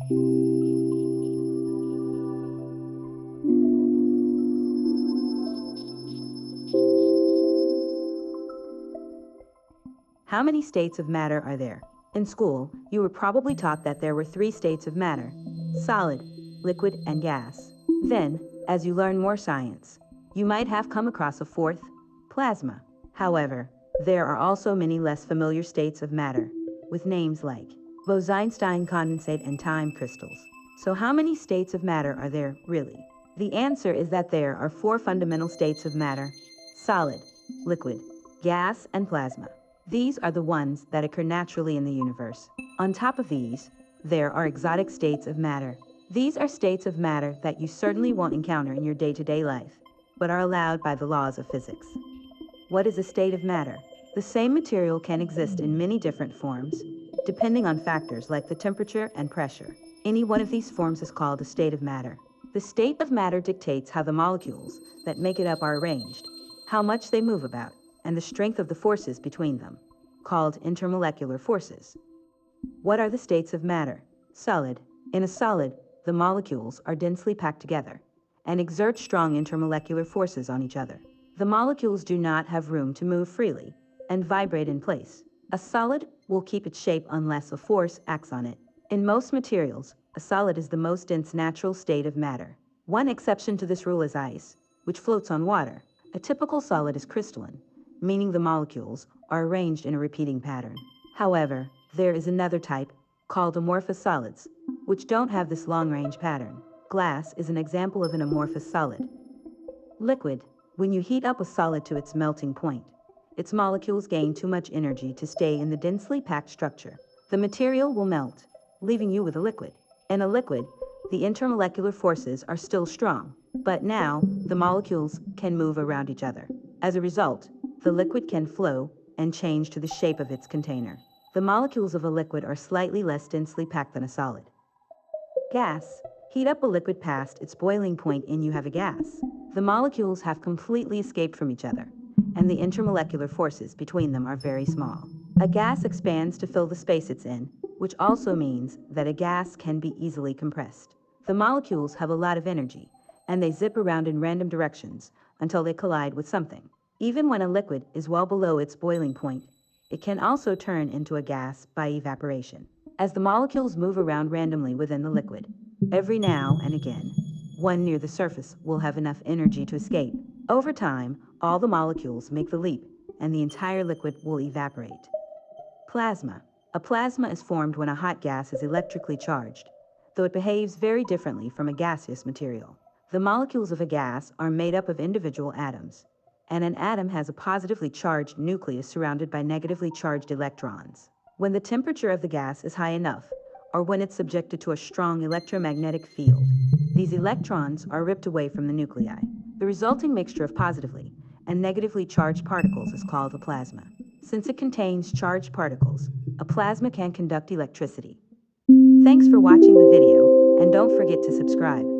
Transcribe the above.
How many states of matter are there? In school, you were probably taught that there were three states of matter: solid, liquid, and gas. Then, as you learn more science, you might have come across a fourth: plasma. However, there are also many less familiar states of matter, with names like Bose-Einstein condensate and time crystals. So how many states of matter are there, really? The answer is that there are four fundamental states of matter: solid, liquid, gas, and plasma. These are the ones that occur naturally in the universe. On top of these, there are exotic states of matter. These are states of matter that you certainly won't encounter in your day-to-day life, but are allowed by the laws of physics. What is a state of matter? The same material can exist in many different forms, depending on factors like the temperature and pressure. Any one of these forms is called a state of matter. The state of matter dictates how the molecules that make it up are arranged, how much they move about, and the strength of the forces between them, called intermolecular forces. What are the states of matter? Solid. In a solid, the molecules are densely packed together and exert strong intermolecular forces on each other. The molecules do not have room to move freely and vibrate in place. A solid will keep its shape unless a force acts on it. In most materials, a solid is the most dense natural state of matter. One exception to this rule is ice, which floats on water. A typical solid is crystalline, meaning the molecules are arranged in a repeating pattern. However, there is another type, called amorphous solids, which don't have this long-range pattern. Glass is an example of an amorphous solid. Liquid. When you heat up a solid to its melting point, its molecules gain too much energy to stay in the densely packed structure. The material will melt, leaving you with a liquid. In a liquid, the intermolecular forces are still strong, but now the molecules can move around each other. As a result, the liquid can flow and change to the shape of its container. The molecules of a liquid are slightly less densely packed than a solid. Gas. Heat up a liquid past its boiling point and you have a gas. The molecules have completely escaped from each other, and the intermolecular forces between them are very small. A gas expands to fill the space it's in, which also means that a gas can be easily compressed. The molecules have a lot of energy, and they zip around in random directions until they collide with something. Even when a liquid is well below its boiling point, it can also turn into a gas by evaporation. As the molecules move around randomly within the liquid, every now and again, one near the surface will have enough energy to escape. Over time, all the molecules make the leap, and the entire liquid will evaporate. Plasma. A plasma is formed when a hot gas is electrically charged, though it behaves very differently from a gaseous material. The molecules of a gas are made up of individual atoms, and an atom has a positively charged nucleus surrounded by negatively charged electrons. When the temperature of the gas is high enough, or when it's subjected to a strong electromagnetic field, these electrons are ripped away from the nuclei. The resulting mixture of positively and negatively charged particles is called a plasma. Since it contains charged particles, a plasma can conduct electricity. Thanks for watching the video, and don't forget to subscribe.